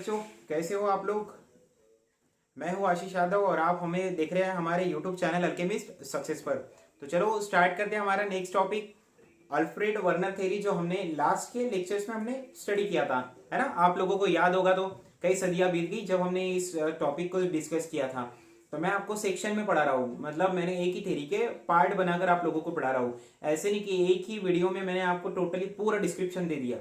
बच्चों, कैसे हो आप लोग। मैं हूं आशीष यादव और आप हमें देख रहे हैं हमारे यूट्यूब चैनल अल्केमिस्ट सक्सेस पर। तो चलो स्टार्ट करते हैं हमारा next topic, Alfred Werner theory, जो हमने लास्ट के लेक्चर्स में हमने स्टडी किया था, है ना। आप लोगों को याद होगा, तो कई सदियां बीत गई जब हमने इस टॉपिक को डिस्कस किया था। तो मैं आपको सेक्शन में पढ़ा रहा हूँ, मतलब मैंने एक ही थ्योरी के पार्ट बनाकर आप लोगों को पढ़ा रहा हूँ। ऐसे नहीं कि एक ही वीडियो में मैंने आपको टोटली पूरा डिस्क्रिप्शन दे दिया।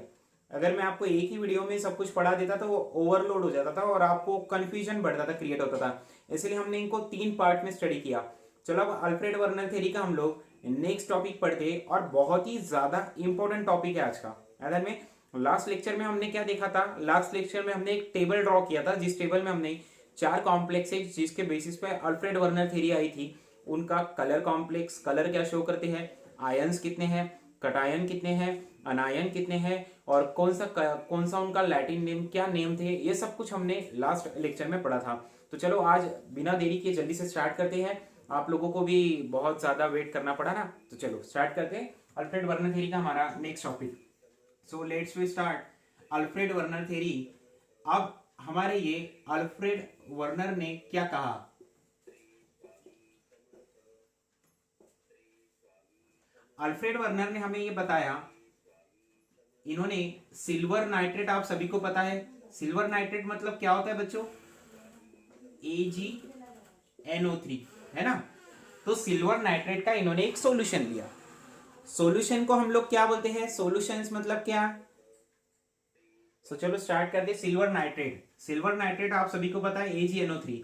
अगर मैं आपको एक ही वीडियो में सब कुछ पढ़ा देता तो वो ओवरलोड हो जाता था और आपको कंफ्यूजन बढ़ता था, क्रिएट होता था। इसलिए हमने इनको 3 पार्ट में स्टडी किया। चलो अब अल्फ्रेड वर्नर थ्योरी का हम लोग नेक्स्ट टॉपिक पढ़ते हैं और बहुत ही ज्यादा इंपॉर्टेंट टॉपिक है आज का। अगर में लास्ट लेक्चर में हमने क्या देखा था, लास्ट लेक्चर में हमने एक टेबल ड्रॉ किया था, जिस टेबल में हमने 4 कॉम्प्लेक्सेस जिसके बेसिस पे अल्फ्रेड वर्नर थ्योरी आई थी, उनका कलर कॉम्प्लेक्स, कलर क्या शो करते हैं, आयंस कितने हैं, कटायन कितने हैं, अनायन कितने हैं, और कौन सा उनका लैटिन नेम, क्या नेम थे, ये सब कुछ हमने लास्ट लेक्चर में पढ़ा था। तो चलो आज बिना देरी किए जल्दी से स्टार्ट करते हैं। आप लोगों को भी बहुत ज्यादा वेट करना पड़ा ना, तो चलो स्टार्ट करते हैं अल्फ्रेड वर्नर थ्योरी का हमारा next topic. So let's we start Alfred Werner theory. अब हमारे ये अल्फ्रेड वर्नर ने क्या कहा, अल्फ्रेड वर्नर ने हमें ये बताया, इन्होंने सिल्वर नाइट्रेट, आप सभी को पता है सिल्वर नाइट्रेट मतलब क्या होता है बच्चों, AgNO3, है ना। तो सिल्वर नाइट्रेट का इन्होंने एक सॉल्यूशन लिया। सॉल्यूशन को हम लोग क्या बोलते हैं, सॉल्यूशंस मतलब क्या। सो चलो स्टार्ट करते हैं। सिल्वर नाइट्रेट, सिल्वर नाइट्रेट आप सभी को पता है AgNO3।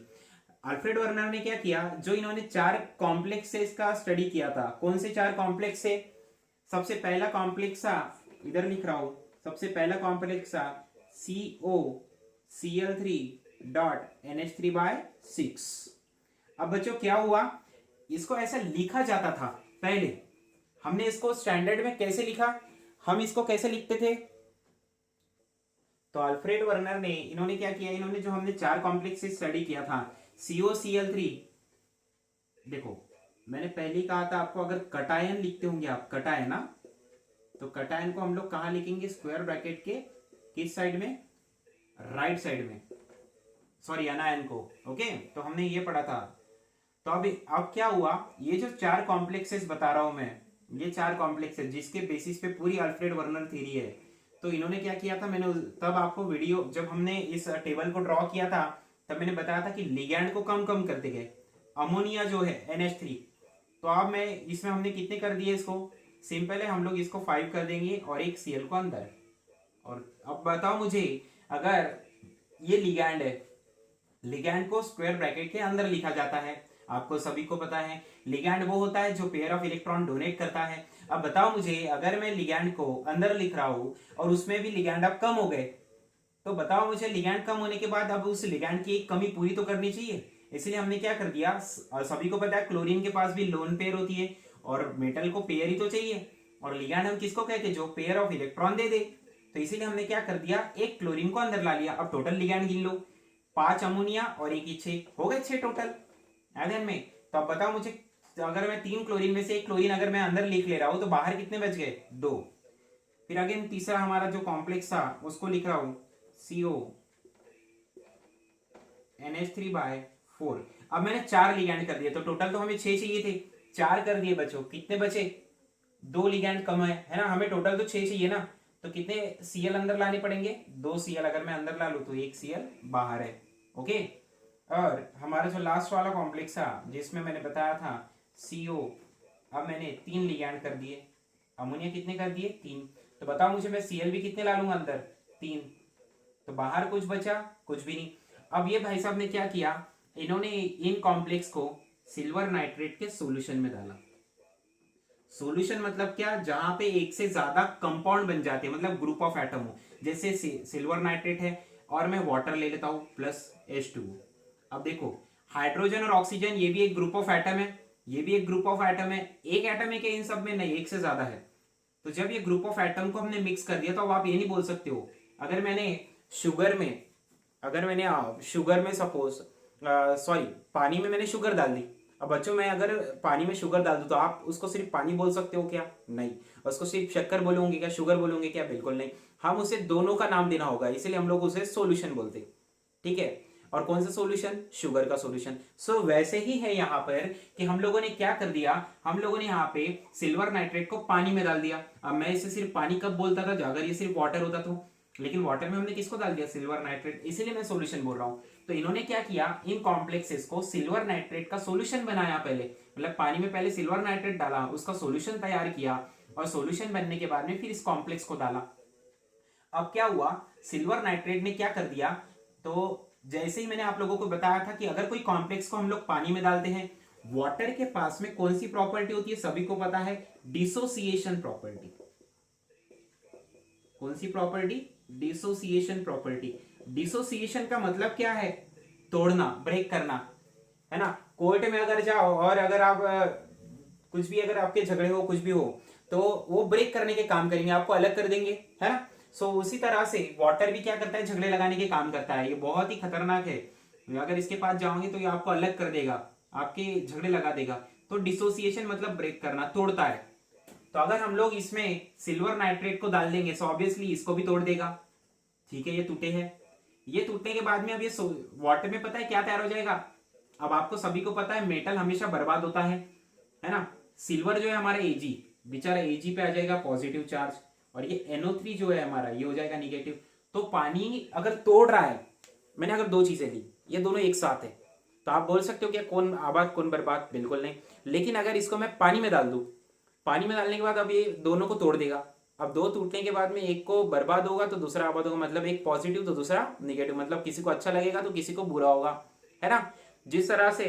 अल्फ्रेड वर्नर ने क्या किया, जो इन्होंने 4 कॉम्प्लेक्सेस का स्टडी किया था। कौन से 4 कॉम्प्लेक्स है, सबसे पहला कॉम्प्लेक्स था, इधर लिख रहा हूं, सबसे पहला कॉम्प्लेक्स था COCl3.NH3/6। अब बच्चों क्या हुआ, इसको ऐसा लिखा जाता था पहले। हमने इसको स्टैंडर्ड में कैसे लिखा, हम इसको कैसे लिखते थे, तो अल्फ्रेड वर्नर ने, इन्होंने क्या किया, इन्होंने जो हमने 4 कॉम्प्लेक्स स्टडी किया था, COCl3, देखो मैंने पहले ही कहा था आपको, अगर कटायन लिखते होंगे आप, कटायन ना, तो कटायन को हम लोग कहां लिखेंगे, स्क्वायर ब्रैकेट के किस साइड में, राइट साइड में, सॉरी अनायन को, ओके। तो हमने ये पढ़ा था। तो अब क्या हुआ, ये जो 4 कॉम्प्लेक्सेस बता रहा हूं मैं, ये 4 कॉम्प्लेक्सेस जिसके बेसिस पे पूरी अल्फ्रेड वर्नर थ्योरी है। तो इन्होंने क्या किया था, मैंने तब आपको वीडियो, जब हमने इस टेबल को ड्रॉ किया था, तब मैंने बताया था कि लिगैंड को कम कम करते गए। अमोनिया जो है NH3, तो अब मैं इसमें हमने कितने कर दिए, इसको सिंपल है, हम लोग इसको 5 कर देंगे और एक Cl को अंदर। और अब बताओ मुझे, अगर ये लिगैंड है, लिगैंड को स्क्वायर ब्रैकेट के अंदर लिखा जाता है, आपको सभी को पता है लिगैंड वो होता है जो पेयर ऑफ इलेक्ट्रॉन डोनेट करता है। अब बताओ मुझे, अगर मैं लिगैंड को अंदर लिख रहा हूं और उसमें भी लिगैंड अब कम हो गए, तो बताओ मुझे, लिगैंड कम होने के बाद अब उस लिगैंड की एक कमी पूरी तो करनी चाहिए। इसलिए हमने क्या कर दिया, सभी को पता है क्लोरीन के पास भी लोन पेयर होती है और मेटल को पेयर ही तो चाहिए, और लिगैंड हम किसको कहते हैं, जो पेयर ऑफ इलेक्ट्रॉन दे दे। तो इसीलिए हमने क्या कर दिया, एक क्लोरीन को अंदर ला लिया। अब टोटल लिगैंड गिन लो, 5 अमोनिया और 1 6, हो गए 6 टोटल एल्केन में। तो अब बताओ मुझे, अगर मैं 3 क्लोरीन में से एक क्लोरीन अगर मैं अंदर लिख ले रहा हूं, तो बाहर कितने बच गए, 2। फिर अगेन तीसरा हमारा जो कॉम्प्लेक्स था, उसको लिख रहा हूं CONH3/4। अब मैंने 4 लिगैंड कर दिए, तो टोटल तो हमें 6 चाहिए थे, 4 कर दिए बच्चों, कितने बचे, 2 लिगैंड कम है ना, हमें टोटल तो 6 चाहिए ना। तो कितने Cl अंदर लाने पड़ेंगे, 2 Cl अगर मैं अंदर ला लू तो 1 Cl बाहर है, ओके। और हमारा जो लास्ट वाला कॉम्प्लेक्स था, जिसमें मैंने बताया था CO, अब मैंने 3 लिगैंड कर दिए, अमोनिया कितने कर दिए, 3। तो बताओ मुझे, मैं Cl भी कितने ला लूंगा अंदर, 3। तो बाहर कुछ बचा, कुछ भी नहीं। अब ये भाई साहब ने क्या किया, इन्होंने इन कॉम्प्लेक्स को सिल्वर नाइट्रेट के सॉल्यूशन में डाला। सॉल्यूशन मतलब क्या, जहां पे एक से ज्यादा कंपाउंड बन जाते हैं, मतलब ग्रुप ऑफ एटम हो। जैसे सिल्वर नाइट्रेट है और मैं वाटर ले लेता हूं प्लस H2। अब देखो, हाइड्रोजन और ऑक्सीजन, ये भी एक ग्रुप ऑफ एटम है, ये भी एक ग्रुप ऑफ एटम है। एक एटम है क्या इन सब में, नहीं, एक से ज्यादा है। तो जब ये ग्रुप ऑफ एटम को हमने मिक्स कर दिया, तो अब आप ये नहीं बोल सकते हो, अगर मैंने शुगर में, शुगर में सपोज, सॉरी, पानी में मैंने शुगर डाल दी, अब बच्चों मैं अगर पानी में शुगर डाल दूं तो आप उसको सिर्फ पानी बोल सकते हो क्या? नहीं। उसको सिर्फ शक्कर बोलोगे क्या, शुगर बोलोगे क्या? बिल्कुल नहीं। हम उसे दोनों का नाम देना होगा, इसलिए हम लोग उसे सोल्यूशन बोलते हैं। ठीक है। और कौन सा सोल्यूशन? शुगर का सोल्यूशन। सो वैसे ही है यहाँ पर कि हम लोगों ने क्या कर दिया, हम लोगों ने यहाँ पे सिल्वर नाइट्रेट को पानी में डाल दिया। अब मैं इसे सिर्फ पानी कब बोलता था अगर ये सिर्फ वाटर होता तो, लेकिन वाटर में हमने किसको डाल दिया? सिल्वर नाइट्रेट, इसीलिए मैं सोल्यूशन बोल रहा हूँ। तो इन्होंने क्या किया, इन कॉम्प्लेक्सेस को सिल्वर नाइट्रेट का सोल्यूशन बनाया पहले, मतलब पानी में पहले सिल्वर नाइट्रेट डाला, उसका सोल्यूशन तैयार किया, और सोल्यूशन बनने के बाद में फिर इस कॉम्प्लेक्स को डाला। अब क्या हुआ, सिल्वर नाइट्रेट ने क्या कर दिया, तो जैसे ही मैंने आप लोगों को बताया था कि अगर कोई कॉम्प्लेक्स को हम लोग पानी में डालते हैं, वाटर के पास में कौन सी प्रॉपर्टी होती है सभी को पता है? Dissociation property. कौन सी प्रॉपर्टी? Dissociation property. डिसोसिएशन का मतलब क्या है? तोड़ना, ब्रेक करना, है ना। कोर्ट में अगर जाओ और अगर आप कुछ भी, अगर आपके झगड़े हो कुछ भी हो, तो वो ब्रेक करने के काम करेंगे, आपको अलग कर देंगे, है ना। सो उसी तरह से वाटर भी क्या करता है? झगड़े लगाने के काम करता है। ये बहुत ही खतरनाक है, अगर इसके पास जाओगे तो ये आपको अलग कर देगा, आपके झगड़े लगा देगा। तो डिसोसिएशन मतलब ब्रेक करना, तोड़ता है। तो अगर हम लोग इसमें सिल्वर नाइट्रेट को डाल देंगे तो ऑब्वियसली इसको भी तोड़ देगा। ठीक है, ये टूटे हैं। ये टूटने के बाद में अब ये वाटर में पता है क्या तैयार हो जाएगा? अब आपको सभी को पता है मेटल हमेशा बर्बाद होता है ना। सिल्वर जो है हमारा एजी, बेचारा एजी पे आ जाएगा पॉजिटिव चार्ज, और ये NO3 जो है हमारा, ये हो जाएगा निगेटिव। तो पानी अगर तोड़ रहा है, मैंने अगर दो चीजें ली, ये दोनों एक साथ है, तो आप बोल सकते हो कि कौन आबाद कौन बर्बाद? बिल्कुल नहीं। लेकिन अगर इसको मैं पानी में डाल दूं, पानी में डालने के बाद अब ये दोनों को तोड़ देगा। अब दो टूटने के बाद में एक को बर्बाद होगा तो दूसरा आबाद होगा, मतलब एक पॉजिटिव तो दूसरा निगेटिव, मतलब किसी को अच्छा लगेगा तो किसी को बुरा होगा, है ना। जिस तरह से,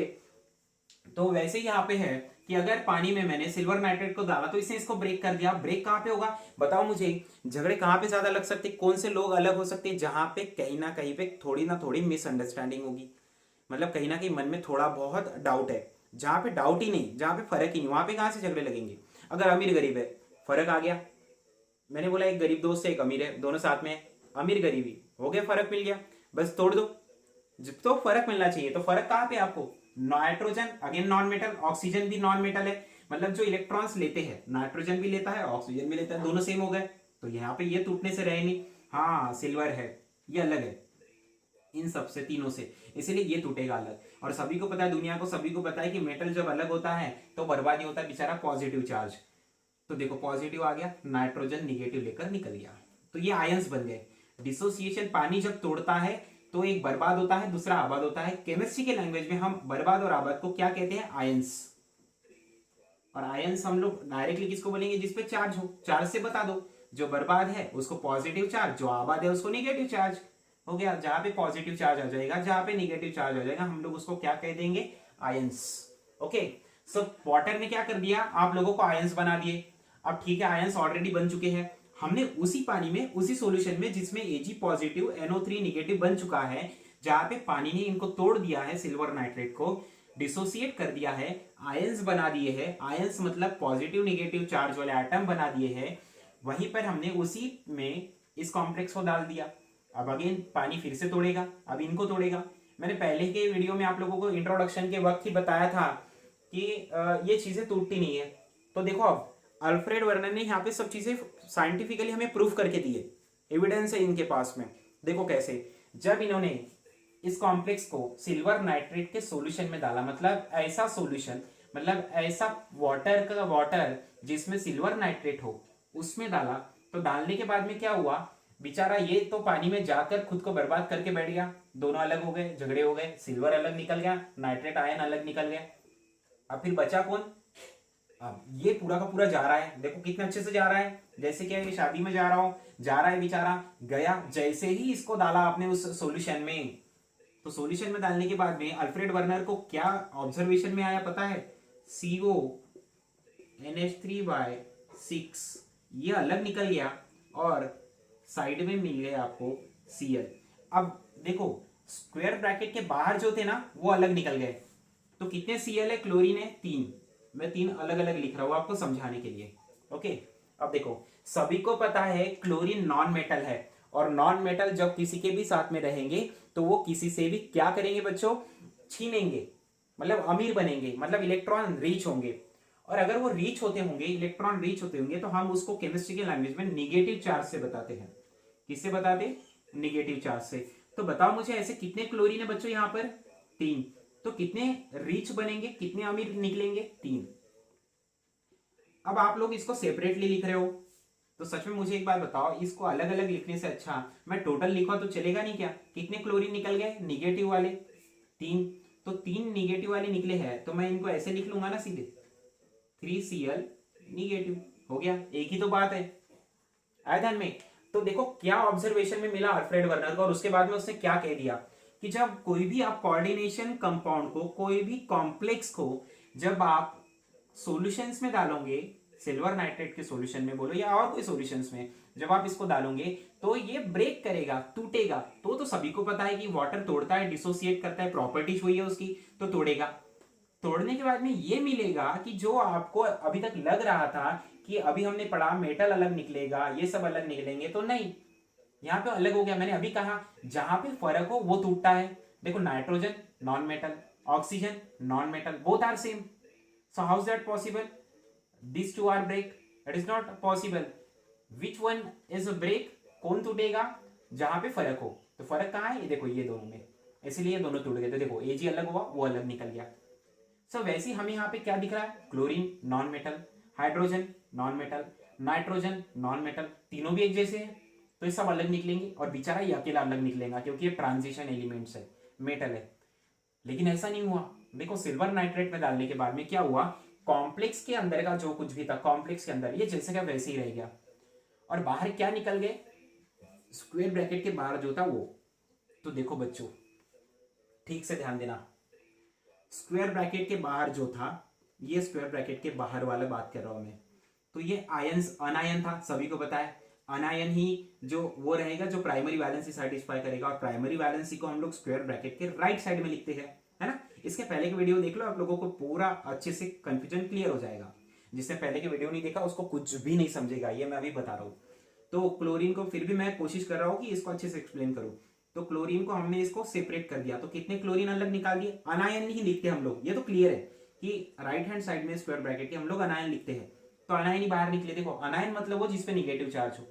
तो वैसे ही यहाँ पे है कि अगर पानी में मैंने सिल्वर नाइट्रेट को डाला तो इसने इसको ब्रेक कर दिया। ब्रेक कहाँ पे होगा बताओ मुझे? झगड़े कहाँ पे ज्यादा लग सकते, कौन से लोग अलग हो सकते हैं? जहां पे कहीं ना कहीं पे थोड़ी ना थोड़ी मिसअंडरस्टैंडिंग होगी, मतलब कहीं ना कहीं मन में थोड़ा बहुत डाउट है। जहां पे डाउट ही नहीं, जहां पे फर्क ही नहीं, वहां पे कहां से झगड़े लगेंगे? अगर अमीर गरीब है, फर्क आ गया, मैंने बोला एक गरीब दोस्त है एक अमीर है, दोनों साथ में है, अमीर गरीबी हो गया, फर्क मिल गया, बस तोड़ दो। जब तो फर्क मिलना चाहिए, तो फर्क कहां पे आपको? Nitrogen again non metal, oxygen भी नॉन मेटल है, मतलब जो इलेक्ट्रॉन्स लेते हैं, नाइट्रोजन भी लेता है ऑक्सीजन भी लेता है, दोनों सेम हो गए, तो यहाँ पे ये टूटने से रहे नहीं। हाँ सिल्वर है, ये अलग है इन सबसे तीनों से, इसीलिए ये टूटेगा अलग। और सभी को पता है, दुनिया को सभी को पता है कि मेटल जब अलग होता है तो बर्बादी होता है बेचारा पॉजिटिव चार्ज। तो देखो पॉजिटिव आ गया, नाइट्रोजन निगेटिव लेकर निकल गया, तो ये आयंस बन गए। डिसोसिएशन, पानी जब तोड़ता है तो एक बर्बाद होता है, दूसरा आबाद होता है। केमिस्ट्री के लैंग्वेज में हम बर्बाद और आबाद को क्या कहते हैं? आयंस। और आयंस हम लोग डायरेक्टली किसको बोलेंगे? जिसपे चार्ज हो, चार्ज से बता दो। जो बर्बाद है उसको पॉजिटिव चार्ज, जो आबाद है उसको निगेटिव चार्ज। हो गया, जहां पे पॉजिटिव चार्ज आ जाएगा, जहां पे निगेटिव चार्ज आ जाएगा, हम लोग उसको क्या कह देंगे? आयंस। ओके, सो वाटर ने क्या कर दिया? आप लोगों को आयंस बना दिए। अब ठीक है, आयंस ऑलरेडी बन चुके हैं, हमने उसी पानी में, उसी सॉल्यूशन में जिसमें Ag पॉजिटिव NO3 निगेटिव बन चुका है, जहां पे पानी ने इनको तोड़ दिया है, सिल्वर नाइट्रेट को डिसोसिएट कर दिया है, आयंस बना दिए हैं। आयंस मतलब पॉजिटिव निगेटिव चार्ज वाले एटम बना दिए हैं। वहीं पर हमने उसी में इस कॉम्प्लेक्स को डाल दिया। अब अगेन पानी फिर से तोड़ेगा, अब इनको तोड़ेगा। मैंने पहले के वीडियो में आप लोगों को इंट्रोडक्शन के वक्त ही बताया था कि ये चीजें टूटती नहीं है। तो देखो अब अल्फ्रेड वर्नर ने यहाँ पे सब चीजें साइंटिफिकली हमें प्रूफ करके दिए, एविडेंस है इनके पास में। देखो कैसे, जब इन्होंने इस कॉम्प्लेक्स को सिल्वर नाइट्रेट के सॉल्यूशन में डाला, मतलब ऐसा सॉल्यूशन, मतलब ऐसा वाटर का वाटर जिसमें सिल्वर नाइट्रेट हो, उसमें डाला, तो डालने के बाद में क्या हुआ? बेचारा ये तो पानी में जाकर खुद को बर्बाद करके बैठ गया, दोनों अलग हो गए, झगड़े हो गए, सिल्वर अलग निकल गया, नाइट्रेट आयन अलग निकल गया। अब फिर बचा कौन? अब ये पूरा का पूरा जा रहा है, देखो कितने अच्छे से जा रहा है, जैसे कि ये शादी में जा रहा हूं, जा रहा है बेचारा, गया, जैसे ही इसको डाला आपने उस सॉल्यूशन में, तो सॉल्यूशन में डालने के बाद में अल्फ्रेड वर्नर को क्या ऑब्जर्वेशन में आया पता है? CO NH3/6 ये अलग निकल गया और साइड में मिल गया आपको Cl। अब देखो स्क्वायर ब्रैकेट के बाहर जो थे ना वो अलग निकल गए, तो कितने Cl है? क्लोरीन है 3, मैं 3 अलग अलग लिख रहा हूं आपको समझाने के लिए। ओके, अब देखो सभी को पता है क्लोरीन नॉन मेटल है, और नॉन मेटल जब किसी के भी साथ में रहेंगे तो वो किसी से भी क्या करेंगे बच्चों? छीनेंगे, मतलब अमीर बनेंगे, मतलब इलेक्ट्रॉन रीच होंगे। और अगर वो रीच होते होंगे, इलेक्ट्रॉन रीच होते होंगे, तो हम उसको केमिस्ट्री के लैंग्वेज में निगेटिव चार्ज से बताते हैं। किससे बताते? निगेटिव चार्ज से। तो बताओ मुझे ऐसे कितने क्लोरीन है बच्चों यहाँ पर? 3। तो कितने रीच बनेंगे, कितने अमीर निकलेंगे? 3। अब आप लोग इसको सेपरेटली लिख रहे हो, तो सच में मुझे एक बात बताओ, इसको अलग अलग लिखने से अच्छा मैं टोटल लिखा तो चलेगा नहीं क्या? कितने क्लोरीन निकल गए निगेटिव वाले? 3। तो 3 निगेटिव वाले निकले हैं, तो मैं इनको ऐसे लिख लूंगा ना सीधे, 3Cl निगेटिव। हो गया, एक ही तो बात है। आया ध्यान में? तो देखो क्या ऑब्जर्वेशन में मिला अल्फ्रेड वर्नर को, और उसके बाद में उसने क्या कह दिया कि जब कोई भी आप कोऑर्डिनेशन कंपाउंड को, कोई भी कॉम्प्लेक्स को जब आप सॉल्यूशंस में डालोगे, सिल्वर नाइट्रेट के सॉल्यूशन में बोलो या और कोई सॉल्यूशंस में, जब आप इसको डालोगे तो ये ब्रेक करेगा, टूटेगा। तो सभी को पता है कि वाटर तोड़ता है, डिसोसिएट करता है, प्रॉपर्टीज हुई है उसकी, तो तोड़ेगा। तोड़ने के बाद में ये मिलेगा कि जो आपको अभी तक लग रहा था कि अभी हमने पढ़ा मेटल अलग निकलेगा, ये सब अलग निकलेंगे, तो नहीं, यहाँ पे अलग हो गया। मैंने अभी कहा जहां पे फर्क हो वो टूटता है। देखो nitrogen non metal, oxygen non metal, both are same. So how is that possible? This two are break, it is not possible. Which one is a break? कौन टूटेगा? जहां पे फर्क हो। तो फर्क कहाँ है? ये देखो, ये दोनों में, इसीलिए दोनों टूट गए। तो देखो एजी अलग हुआ, वो अलग निकल गया। सो वैसे ही हमें यहाँ पे क्या दिख रहा है? Chlorine non metal, hydrogen non metal, nitrogen non metal, तीनों भी एक जैसे हैं, तो ये सब अलग निकलेंगे, और बेचारा ये अकेला अलग निकलेगा क्योंकि ये ट्रांजिशन एलिमेंट्स है, मेटल है। लेकिन ऐसा नहीं हुआ। देखो सिल्वर नाइट्रेट में डालने के बाद में क्या हुआ? कॉम्प्लेक्स के अंदर का जो कुछ भी था, कॉम्प्लेक्स के अंदर ये जैसे का वैसे ही रह गया, और बाहर क्या निकल गए? स्क्वायर ब्रैकेट के बाहर जो था वो। तो देखो बच्चों ठीक से ध्यान देना, स्क्वायर ब्रैकेट के बाहर जो था, ये स्क्वायर ब्रैकेट के बाहर वाला बात कर रहा हूं मैं। तो ये आयंस, अनायन था, सभी को पता है। अनायन ही जो वो रहेगा जो प्राइमरी वैलेंसी सेटिस्फाई करेगा, और प्राइमरी वैलेंसी को हम लोग स्क्वायर ब्रैकेट के राइट साइड में लिखते हैं, है ना। इसके पहले के वीडियो देख लो, आप लोगों को पूरा अच्छे से कंफ्यूजन क्लियर हो जाएगा। जिसने पहले के वीडियो नहीं देखा उसको कुछ भी नहीं समझेगा, ये मैं अभी बता रहा हूँ। तो क्लोरीन को फिर भी मैं कोशिश कर रहा हूँ कि इसको अच्छे से एक्सप्लेन करूँ। तो क्लोरीन को हमने इसको सेपरेट कर दिया, तो कितने क्लोरीन अलग निकाल दिए? अनायन ही लिखते हम लोग, ये तो क्लियर है कि राइट हैंड साइड में स्क्वायर ब्रैकेट के हम लोग अनायन लिखते हैं। तो अनायन ही बाहर निकले। देखो अनायन मतलब वो जिसपे निगेटिव चार्ज हो।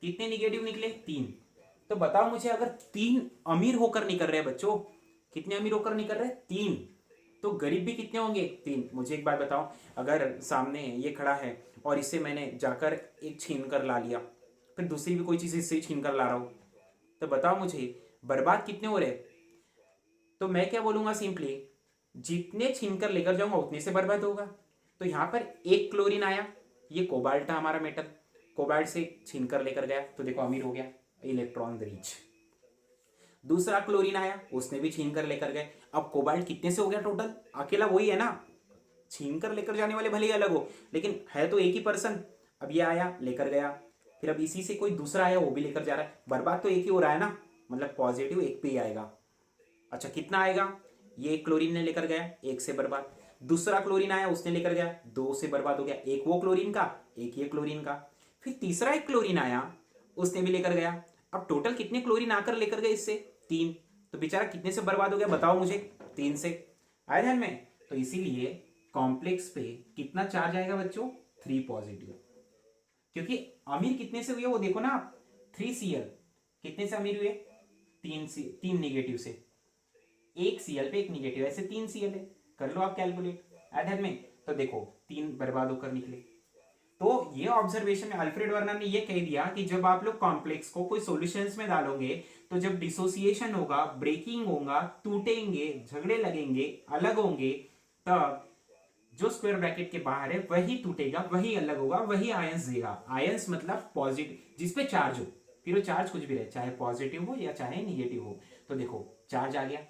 कितने निगेटिव निकले? 3। तो बताओ मुझे, अगर 3 अमीर होकर निकल रहे हैं बच्चों, कितने अमीर होकर निकल रहे हैं? 3। तो गरीब भी कितने होंगे? 3। मुझे एक बात बताओ, अगर सामने ये खड़ा है और इससे मैंने जाकर एक छीन कर ला लिया, फिर दूसरी भी कोई चीज इससे छीन कर ला रहा हूं, तो बताओ मुझे बर्बाद कितने हो रहे? तो मैं क्या बोलूंगा सिंपली, जितने छीन कर लेकर जाऊंगा उतने से बर्बाद होगा। तो यहां पर एक क्लोरीन आया, ये कोबाल्ट था हमारा मेटल, कोबाल्ट से छीन कर लेकर गया, तो देखो अमीर हो गया, इलेक्ट्रॉन रिच। दूसरा क्लोरीन आया, उसने भी छीन कर लेकर गए। अब कोबाल्ट कितने से हो गया टोटल? अकेला वही है ना, छीन कर लेकर जाने वाले भले ही अलग हो, लेकिन है तो एक ही पर्सन। अब ये आया लेकर गया, फिर अब इसी से कोई दूसरा आया वो भी लेकर जा रहा है, बर्बाद तो एक ही हो रहा है ना, मतलब पॉजिटिव एक पे ही आएगा। अच्छा कितना आएगा? ये एक क्लोरीन ने लेकर गया, 1 से बर्बाद। दूसरा क्लोरीन आया, उसने लेकर गया, 2 से बर्बाद हो गया। एक वो क्लोरीन का, एक ये क्लोरीन का। फिर तीसरा एक क्लोरीन आया, उसने भी लेकर गया। अब टोटल कितने क्लोरीन आकर लेकर गए इससे? 3। तो बेचारा कितने से बर्बाद हो गया बताओ मुझे? 3 से। आया ध्यान में? तो इसीलिए कॉम्प्लेक्स पे कितना चार्ज आएगा बच्चों? 3 पॉजिटिव। क्योंकि अमीर कितने से हुए वो देखो ना आप, 3Cl कितने से अमीर हुए? 3 निगेटिव से। 1 Cl पे 1 निगेटिव, ऐसे 3 Cl है, कर लो आप कैलकुलेट। ध्यान में? तो देखो 3 बर्बाद होकर निकले। तो ये ऑब्जर्वेशन में अल्फ्रेड वर्नर ने ये कह दिया कि जब आप लोग कॉम्प्लेक्स को कोई सॉल्यूशंस में डालोगे, तो जब डिसोसिएशन होगा, ब्रेकिंग होगा, टूटेंगे, झगड़े लगेंगे, अलग होंगे, तब जो स्क्वायर ब्रैकेट के बाहर है वही टूटेगा, वही अलग होगा, वही आयंस देगा। आयंस मतलब पॉजिटिव, जिसपे चार्ज हो, फिर वो चार्ज कुछ भी रहे, चाहे पॉजिटिव हो या चाहे निगेटिव हो। तो देखो चार्ज आ गया,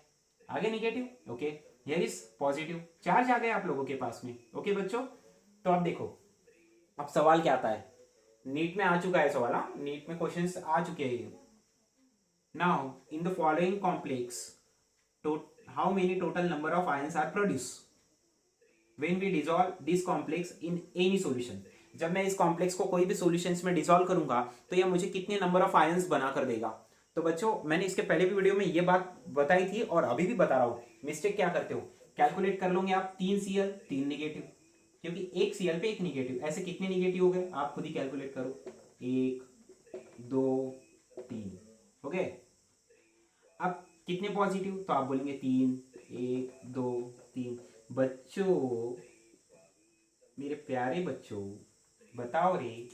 आगे negative, okay, here is positive, charge आ गया आप लोगों के पास में। ओके बच्चों, तो अब देखो, अब सवाल क्या आता है, नीट में आ चुका है सवाल, नीट में क्वेश्चंस आ चुके हैं। Now in the following complex how many total number of ions are produce when we dissolve this complex in any solution। जब मैं इस कॉम्प्लेक्स को कोई भी सॉल्यूशंस में डिसॉल्व करूंगा तो यह मुझे कितने नंबर ऑफ आयंस बना कर देगा। तो बच्चों मैंने इसके पहले भी वीडियो में ये बात बताई थी और अभी भी बता रहा हूं, मिस्टेक क्या करते हो, कैलकुलेट कर लोगे आप, 3Cl 3 निगेटिव, क्योंकि एक Cl पे एक निगेटिव, ऐसे कितने निगेटिव हो गए आप खुद ही कैलकुलेट करो, 1 2 3 हो गए। अब कितने पॉजिटिव, तो आप बोलेंगे 3, 1 2 3। बच्चों, मेरे प्यारे बच्चों, बताओ रे,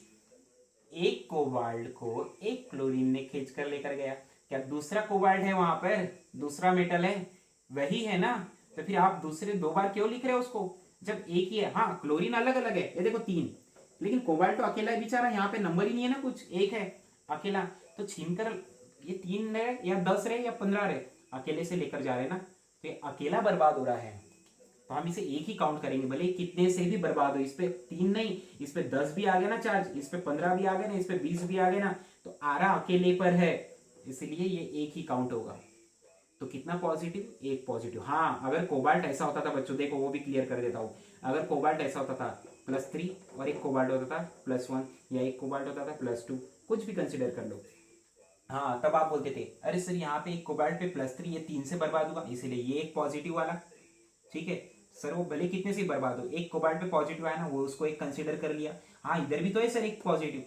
एक कोबाल्ट को एक क्लोरीन ने खींच कर लेकर गया, क्या दूसरा कोबाल्ट है वहां पर, दूसरा मेटल है, वही है ना, तो फिर आप दूसरे दो बार क्यों लिख रहे हो उसको, जब एक ही है। हाँ क्लोरीन अलग अलग है, ये देखो 3, लेकिन कोबाल्ट तो अकेला है बेचारा, यहाँ पे नंबर ही नहीं है ना कुछ, एक है अकेला, तो छीन कर ये 3 रहे या 10 रहे या 15 रहे, अकेले से लेकर जा रहे ना, तो ये अकेला बर्बाद हो रहा है, तो हम इसे एक ही काउंट करेंगे, भले कितने से भी बर्बाद हो। इस पे 3 नहीं, इस पे 10 भी आ गया ना चार्ज, इस पे 15 भी आ गया ना, इस पे 20 भी आ गया ना, तो आरा अकेले पर है, इसलिए ये एक ही काउंट होगा। तो कितना पॉजिटिव, एक पॉजिटिव। हाँ अगर कोबाल्ट ऐसा होता था बच्चों, देखो वो भी क्लियर कर देता हूँ, अगर कोबाल्ट ऐसा होता था +3 और एक कोबाल्ट होता था +1, या एक कोबाल्ट होता था +2, कुछ भी कंसिडर कर लो, हाँ तब आप बोलते थे अरे सर यहाँ पे एक कोबाल्ट पे +3, ये 3 से बर्बाद हुआ, इसीलिए ये एक पॉजिटिव वाला, ठीक है सर, वो भले कितने से बर्बाद हो, एक कोबाल्ट पे पॉजिटिव आया ना, वो उसको एक कंसीडर कर लिया, हाँ इधर भी तो है सर एक पॉजिटिव,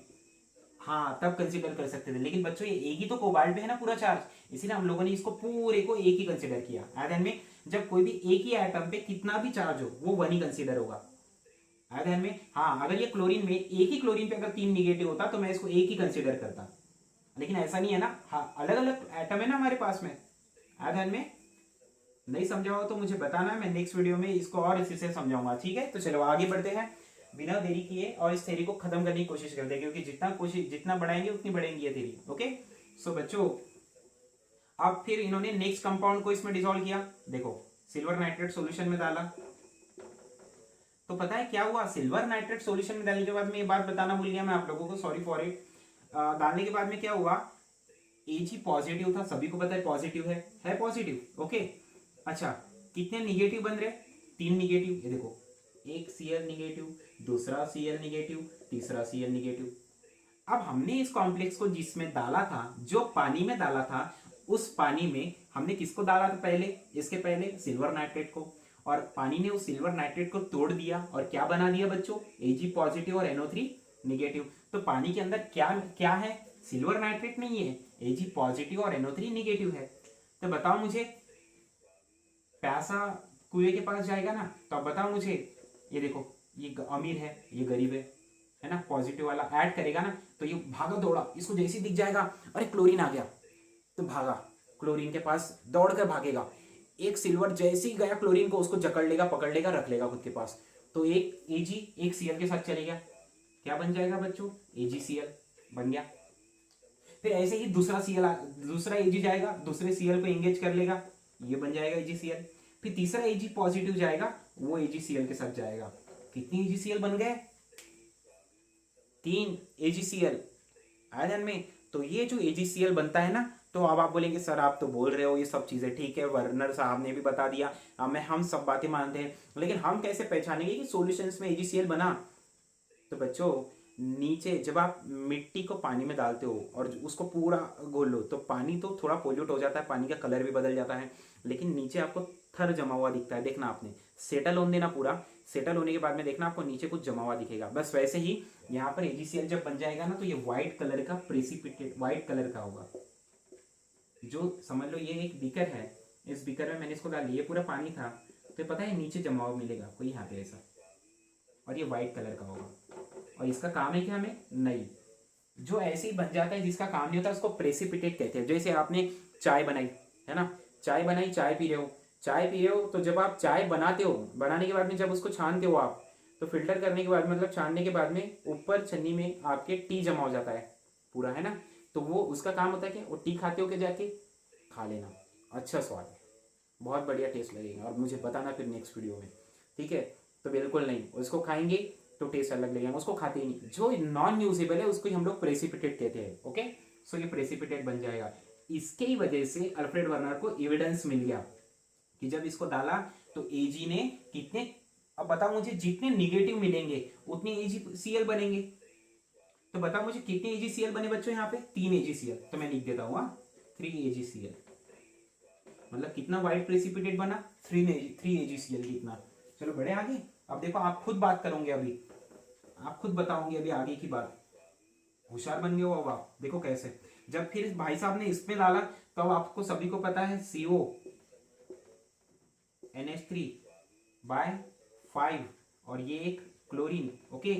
हाँ तब कंसीडर कर सकते थे, लेकिन बच्चों ये एक ही तो कोबाल्ट पे है ना पूरा चार्ज, इसीलिए हम लोगों ने इसको पूरे को एक ही कंसीडर किया। ध्यान में, जब कोई भी एक ही एटम पे कितना भी चार्ज हो वो 1 ही कंसीडर होगा। ध्यान में, हाँ अगर ये क्लोरीन में, एक ही क्लोरीन पे अगर 3 निगेटिव होता तो मैं इसको एक ही कंसीडर करता, लेकिन ऐसा नहीं है ना, हाँ अलग अलग एटम है ना हमारे पास में। ध्यान में, नहीं समझा हो तो मुझे बताना, मैं नेक्स्ट वीडियो में इसको और इसी से समझाऊंगा, ठीक है। तो चलो आगे बढ़ते हैं बिना देरी किए, और इस थ्योरी को खत्म करने की कोशिश करते हैं, क्योंकि जितना बढ़ाएंगे उतनी बढ़ेंगी ये थ्योरी। ओके सो बच्चों, अब फिर इन्होंने नेक्स्ट कंपाउंड को इसमें डिसॉल्व किया, देखो सिल्वर नाइट्रेट सॉल्यूशन में डाला, तो पता है क्या हुआ, सिल्वर नाइट्रेट सॉल्यूशन में डालने के बाद में, ये बात बताना भूल गया मैं आप लोगों को, सॉरी फॉर इट। डालने के बाद में क्या हुआ, Ag पॉजिटिव था, सभी को पता है पॉजिटिव है पॉजिटिव, ओके। अच्छा कितने निगेटिव बन रहे, 3 निगेटिव, ये देखो एक Cl निगेटिव, दूसरा Cl निगेटिव, तीसरा Cl निगेटिव। अब हमने इस कॉम्प्लेक्स को जिसमें डाला था, जो पानी में डाला था, उस पानी में हमने किसको डाला था पहले, इसके पहले सिल्वर नाइट्रेट को, और पानी ने उस सिल्वर नाइट्रेट को तोड़ दिया और क्या बना दिया बच्चों, Ag पॉजिटिव और NO3 निगेटिव। तो पानी के अंदर क्या क्या है, सिल्वर नाइट्रेट नहीं है, Ag पॉजिटिव और NO3 निगेटिव है। तो बताओ मुझे, पैसा कुएं के पास जाएगा ना, तो अब बताओ मुझे, ये देखो ये अमीर है ये गरीब है ना, पॉजिटिव वाला ऐड करेगा ना, तो ये भागा दौड़ा, इसको जैसे दिख जाएगा अरे क्लोरीन आ गया, तो भागा क्लोरीन के पास दौड़ कर भागेगा, एक सिल्वर जैसे ही गया क्लोरीन को उसको जकड़ लेगा, पकड़ लेगा, रख लेगा खुद के पास, तो एक Ag एक Cl के साथ चलेगा, क्या बन जाएगा बच्चों, AgCl बन गया। फिर ऐसे ही दूसरा Ag जाएगा, दूसरे Cl को एंगेज कर लेगा, ये बन जाएगा AgCl। फिर तीसरा Ag पॉजिटिव जाएगा, वो AgCl के साथ जाएगा, कितनी AgCl बन गए, 3 AgCl। आयरन में, तो ये जो AgCl बनता है ना, तो अब आप बोलेंगे सर आप तो बोल रहे हो ये सब चीजें ठीक है, वर्नर साहब ने भी बता दिया, हम सब बातें मानते हैं, लेकिन हम कैसे पहचानेंगे कि सॉल्यूशंस में AgCl बना। तो बच्चों नीचे जब आप मिट्टी को पानी में डालते हो और उसको पूरा घोल लो, तो पानी तो थोड़ा पोल्यूट हो जाता है, पानी का कलर भी बदल जाता है, लेकिन नीचे आपको थर जमा हुआ दिखता है, देखना आपने सेटल होने देना, पूरा सेटल होने के बाद में देखना आपको नीचे कुछ जमा हुआ दिखेगा। बस वैसे ही यहाँ पर AgCl जब बन जाएगा ना, तो ये व्हाइट कलर का प्रेसिपिटेट व्हाइट कलर का होगा, जो समझ लो ये एक बीकर है, इस बीकर में मैंने इसको डाल लिया, ये पूरा पानी था, तो पता है नीचे जमा हुआ मिलेगा कोई यहाँ पे ऐसा, और ये व्हाइट कलर का होगा, और इसका काम है क्या, हमें नहीं, जो ऐसे ही बन जाता है जिसका काम नहीं होता उसको प्रेसिपिटेट कहते हैं। जैसे आपने चाय बनाई है ना, चाय बनाई, चाय पी रहे हो, तो जब आप चाय बनाते हो, बनाने के बाद में जब उसको छानते हो आप, तो फिल्टर करने के बाद मतलब छानने के बाद में ऊपर छन्नी में आपके टी जमा हो जाता है पूरा, है ना, तो वो उसका काम होता है कि वो टी खाते हो के जाके खा लेना, अच्छा स्वाद है, बहुत बढ़िया टेस्ट लगेगा, और मुझे बताना फिर नेक्स्ट वीडियो में, ठीक है। तो बिल्कुल नहीं, उसको खाएंगे तो टेस्ट अलग लगेगा, उसको खाते ही नहीं, जो नॉन यूजेबल है उसको हम लोग प्रेसिपिटेट कहते हैं, ओके। सो ये प्रेसिपिटेट बन जाएगा। इसके ही वजह से अल्फ्रेड वर्नर को एविडेंस मिल गया कि जब इसको डाला तो Ag ने कितने, अब बताओ मुझे, जितने निगेटिव मिलेंगे उतने AgCl बनेंगे, तो बताओ मुझे कितने AgCl बने बच्चों यहाँ पे, 3 AgCl, तो मैं लिख देता हूँ 3 AgCl, मतलब कितना वाइट प्रेसिपिटेट बना, 3 AgCl कितना। चलो बढ़े आगे। अब देखो आप खुद बात करोगे, अभी आप खुद बताओगे अभी आगे की बात। होशियार बन गए हो अब आप, देखो कैसे। जब फिर भाई साहब ने इसमें डाला तो अब आपको सभी को पता है CONH3/5 और ये एक क्लोरीन। ओके,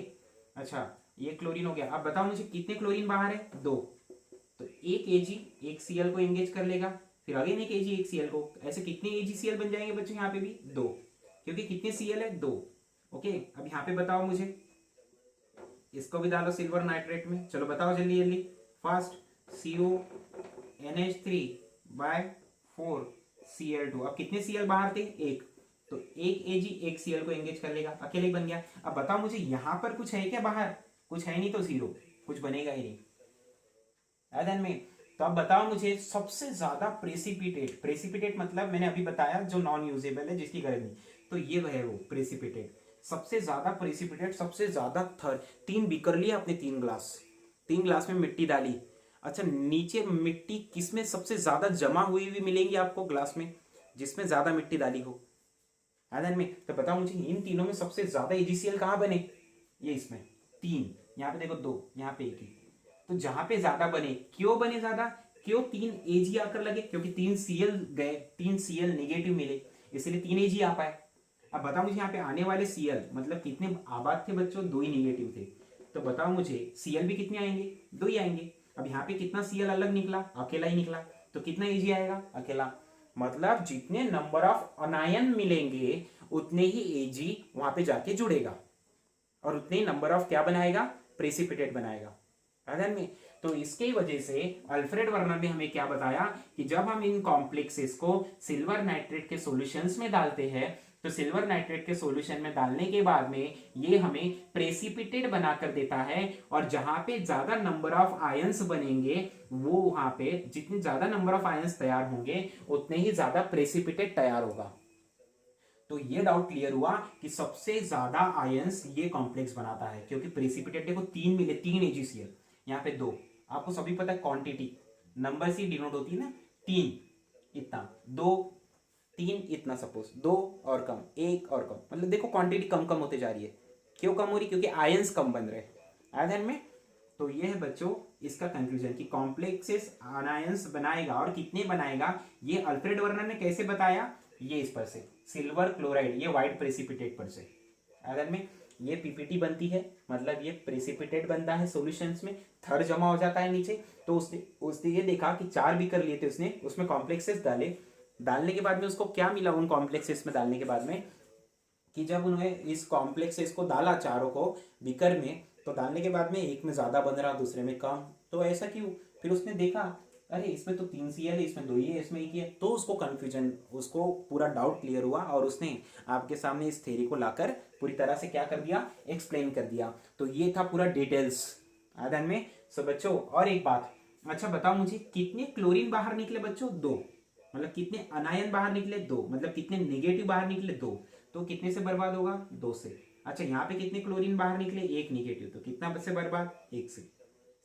अच्छा ये क्लोरीन हो गया। अब बताओ मुझे कितने क्लोरीन बाहर है, 2। तो एक Ag एक Cl को एंगेज कर लेगा, फिर अगेन एक Ag एक Cl को, ऐसे कितने AgCl बन जाएंगे बच्चों यहाँ पे भी, 2, क्योंकि कितने Cl है, 2। ओके, अब यहाँ पे बताओ मुझे, इसको भी डालो सिल्वर नाइट्रेट में। चलो बताओ जल्दी जल्दी फास्ट। CONH3/4 Cl2। अब कितने Cl बाहर थे, 1। तो एक Ag एक Cl को एंगेज कर लेगा, अकेले बन गया। अब बताओ मुझे यहाँ पर कुछ है क्या बाहर, कुछ है नहीं तो 0, कुछ बनेगा ही नहीं। ध्यान में। तो अब बताओ मुझे सबसे ज्यादा प्रेसिपिटेट मतलब मैंने अभी बताया जो नॉन यूजेबल है, जिसकी गरज नहीं, तो ये है वो प्रेसिपिटेट। सबसे ज्यादा प्रेसिपिटेट, सबसे ज्यादा 3 बीकर लिए आपने, 3 ग्लास में मिट्टी डाली। अच्छा नीचे मिट्टी किसमें सबसे ज्यादा जमा हुई हुई मिलेंगी आपको, ग्लास में जिसमें ज्यादा मिट्टी डाली हो। ध्यान में। तो बताओ मुझे इन तीनों में सबसे ज्यादा AgCl कहाँ बने, ये इसमें 3, यहाँ पे देखो 2, यहाँ पे 1 ही। तो जहां पे ज्यादा बने, क्यों बने ज्यादा, क्यों 3 Ag आकर लगे, क्योंकि 3 Cl गए, 3 Cl नेगेटिव मिले, इसलिए 3 Ag आ पाए। अब बताओ मुझे यहाँ पे आने वाले Cl मतलब कितने आबाद थे बच्चों, 2 ही नेगेटिव थे। तो बताओ मुझे Cl भी कितने आएंगे, 2 ही आएंगे। अब यहाँ पे कितना Cl अलग निकला, अकेला ही निकला, तो कितना Ag आएगा, अकेला। मतलब जितने नंबर ऑफ अनायन मिलेंगे उतने ही Ag वहां पे जाके जुड़ेगा, और उतने ही नंबर ऑफ क्या बनाएगा, प्रेसिपिटेट बनाएगा। ध्यान में। तो इसके वजह से अल्फ्रेड वर्नर ने हमें क्या बताया कि जब हम इन कॉम्प्लेक्सेस को सिल्वर नाइट्रेट के सॉल्यूशंस में डालते हैं, तो सिल्वर नाइट्रेट के सॉल्यूशन में डालने के बाद में ये हमें प्रेसिपिटेट बनाकर देता है, और जहां पे ज्यादा नंबर ऑफ आयंस बनेंगे, वो वहां पे जितने ज्यादा नंबर ऑफ आयंस तैयार होंगे उतने ही ज्यादा प्रेसिपिटेट तैयार होगा। तो ये डाउट क्लियर हुआ कि सबसे ज्यादा आयंस ये कॉम्प्लेक्स बनाता है, क्योंकि प्रेसिपिटेट देखो 3 मिले, 3 AgCl, यहाँ पे 2। आपको सभी पता है क्वांटिटी नंबर से डिनोट होती है ना, 3 इतना, 2 3 इतना, सपोज 2 और कम, 1 और कम, मतलब देखो क्वांटिटी कम कम होते जा रही है। क्यों कम हो रही, क्योंकि आयंस कम बन रहे हैं। ध्यान में। तो ये है बच्चों इसका कंक्लूजन कि कॉम्प्लेक्सेस आयंस बनाएगा, और कितने बनाएगा ये अल्फ्रेड वर्नर ने कैसे बताया, ये इस पर से सिल्वर क्लोराइड, ये व्हाइट प्रेसिपिटेट पर से। अगर में ये पीपीटी बनती है, मतलब ये प्रेसिपिटेट बनता है सॉल्यूशंस में, थर जमा हो जाता है नीचे। तो उसने ये देखा कि 4 बीकर लिए थे उसने, उसमें कॉम्प्लेक्सेस डाले, डालने के बाद में उसको क्या मिला उन कॉम्प्लेक्सेस में डालने के बाद में, कि जब उन्होंने इस कॉम्प्लेक्सेस को डाला चारों को बीकर में, तो डालने के बाद में एक में ज्यादा बन रहा, दूसरे में कम, तो ऐसा क्यों। फिर उसने देखा अरे इसमें तो 3 Cl है, इसमें 2 ही है, इसमें 1 ही है। तो उसको कंफ्यूजन, उसको पूरा डाउट क्लियर हुआ, और उसने आपके सामने इस थ्योरी को लाकर पूरी तरह से क्या कर दिया, एक्सप्लेन कर दिया। तो ये था पूरा डिटेल्स। ध्यान में। सो बच्चों और एक बात, अच्छा बताओ मुझे कितने क्लोरीन बाहर निकले बच्चों, 2। मतलब कितने अनायन बाहर निकले, 2। मतलब कितने निगेटिव बाहर निकले, 2। तो कितने से बर्बाद होगा, 2 से। अच्छा यहाँ पे कितने क्लोरीन बाहर निकले, 1 निगेटिव, तो कितना से बर्बाद, 1 से।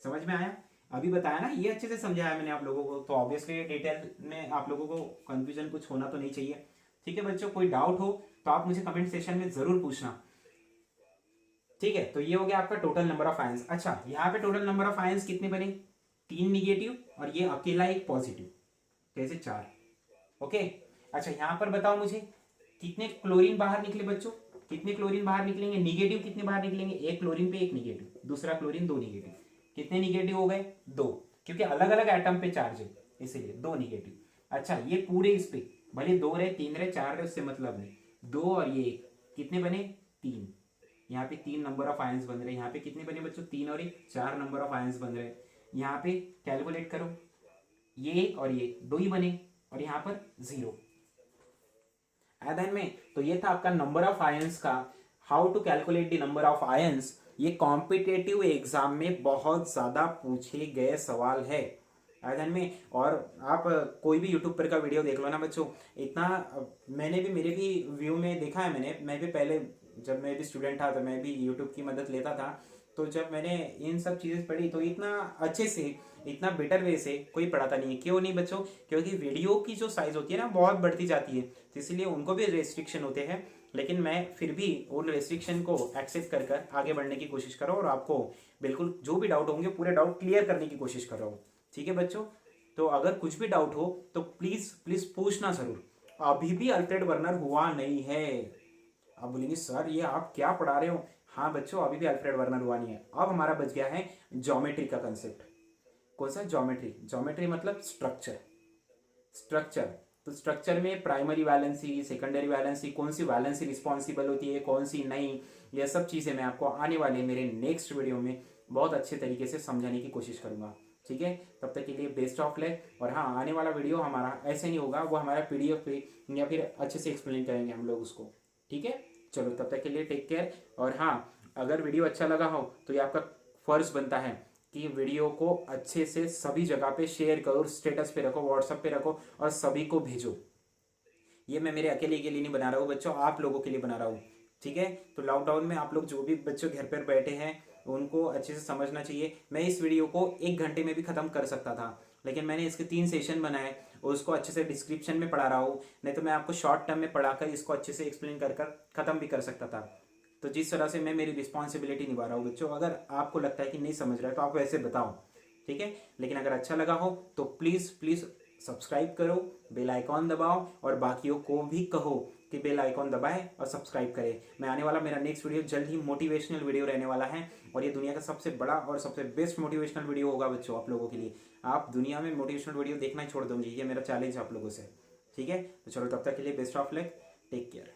समझ में आया, अभी बताया ना, ये अच्छे से समझाया मैंने आप लोगों को। तो ऑब्वियसली डिटेल में आप लोगों को कंफ्यूजन कुछ होना तो नहीं चाहिए। ठीक है बच्चों, कोई डाउट हो तो आप मुझे कमेंट सेक्शन में जरूर पूछना। ठीक है, तो ये हो गया आपका टोटल नंबर ऑफ आयंस। अच्छा यहाँ पे टोटल नंबर ऑफ आयंस कितने बने, 3 निगेटिव और ये अकेला एक पॉजिटिव, कैसे 4। ओके। अच्छा यहाँ पर बताओ मुझे कितने क्लोरीन बाहर निकले बच्चों, कितने क्लोरीन बाहर निकलेंगे, निगेटिव कितने बाहर निकलेंगे, 1 क्लोरीन पे 1 निगेटिव, दूसरा क्लोरीन 2 निगेटिव। कितने निगेटिव हो गए, 2, क्योंकि अलग अलग एटम पे चार्ज है इसीलिए 2 निगेटिव। अच्छा ये पूरे इस पे भले 2 रहे, 3 रहे, 4 रहे, उससे मतलब नहीं, 2 और ये 1 कितने बने, 3। यहाँ पे 3 नंबर ऑफ आयंस बन रहे हैं। यहाँ पे कितने बने बच्चों, 3 और 1, 4 नंबर ऑफ आयंस बन रहे हैं। यहाँ पे कैलकुलेट करो, ये 1 और ये 2 ही बने, और यहाँ पर 0। ध्यान में। तो ये था आपका नंबर ऑफ आयंस का, how to calculate the number of ions. ये कॉम्पिटेटिव एग्जाम में बहुत ज्यादा पूछे गए सवाल है। ध्यान में। और आप कोई भी यूट्यूब पर का वीडियो देख लो ना बच्चों, इतना मैंने भी, मेरे भी व्यू में देखा है मैंने, मैं भी पहले जब मैं भी स्टूडेंट था तो मैं भी यूट्यूब की मदद लेता था। तो जब मैंने इन सब चीज़ें पढ़ी तो इतना अच्छे से, इतना बेटर वे से कोई पढ़ाता नहीं है। क्यों नहीं बच्चों? क्योंकि वीडियो की जो साइज होती है ना बहुत बढ़ती जाती है, तो इसलिए उनको भी रेस्ट्रिक्शन होते हैं। लेकिन मैं फिर भी उन रेस्ट्रिक्शन को एक्सेप्ट कर कर आगे बढ़ने की कोशिश कर रहा हूँ और आपको बिल्कुल जो भी डाउट होंगे पूरे डाउट क्लियर करने की कोशिश कर रहा हूँ। ठीक है बच्चों? तो अगर कुछ भी डाउट हो तो प्लीज़ प्लीज़ पूछना ज़रूर। अभी भी अल्फ्रेड वर्नर हुआ नहीं है। आप बोलेंगे सर ये आप क्या पढ़ा रहे हो? हाँ बच्चों, अभी भी अल्फ्रेड वर्नर हुआ नहीं है। अब हमारा बच गया है ज्योमेट्री का कंसेप्ट। कौन सा? ज्योमेट्री। ज्योमेट्री मतलब स्ट्रक्चर। स्ट्रक्चर, तो स्ट्रक्चर में प्राइमरी वैलेंसी, सेकेंडरी वैलेंसी, कौन सी वैलेंसी रिस्पॉन्सिबल होती है, कौन सी नहीं, यह सब चीज़ें मैं आपको आने वाले मेरे नेक्स्ट वीडियो में बहुत अच्छे तरीके से समझाने की कोशिश करूंगा। ठीक है? तब तक के लिए बेस्ट ऑफ लक। और हाँ, आने वाला वीडियो हमारा ऐसे नहीं होगा, वो हमारा PDF पे या फिर अच्छे से एक्सप्लेन करेंगे हम लोग उसको। ठीक है? चलो तब तक के लिए टेक केयर। और हाँ, अगर वीडियो अच्छा लगा हो तो ये आपका फर्ज बनता है कि वीडियो को अच्छे से सभी जगह पे शेयर करो, स्टेटस पे रखो, व्हाट्सएप पे रखो और सभी को भेजो। ये मैं मेरे अकेले के लिए नहीं बना रहा हूँ बच्चों, आप लोगों के लिए बना रहा हूँ। ठीक है? तो लॉकडाउन में आप लोग जो भी बच्चों घर पर बैठे हैं उनको अच्छे से समझना चाहिए। मैं इस वीडियो को 1 घंटे में भी खत्म कर सकता था, लेकिन मैंने इसके 3 सेशन बनाए और उसको अच्छे से डिस्क्रिप्शन में पढ़ा रहा हूँ। नहीं तो मैं आपको शॉर्ट टर्म में पढ़ाकर इसको अच्छे से एक्सप्लेन कर कर खत्म भी कर सकता था। तो जिस तरह से मैं मेरी रिस्पॉन्सिबिलिटी निभा रहा हूँ बच्चों, अगर आपको लगता है कि नहीं समझ रहा है तो आप वैसे बताओ। ठीक है? लेकिन अगर अच्छा लगा हो तो प्लीज़ प्लीज़ सब्सक्राइब करो, बेल आइकॉन दबाओ और बाकियों को भी कहो कि बेल आइकॉन दबाएं और सब्सक्राइब करें। मैं आने वाला मेरा नेक्स्ट वीडियो जल्द ही मोटिवेशनल वीडियो रहने वाला है और ये दुनिया का सबसे बड़ा और सबसे बेस्ट मोटिवेशनल वीडियो होगा बच्चों आप लोगों के लिए। आप दुनिया में मोटिवेशनल वीडियो देखना ही छोड़ दोगे, ये मेरा चैलेंज है आप लोगों से। ठीक है? तो चलो तब तक के लिए best of luck, take care.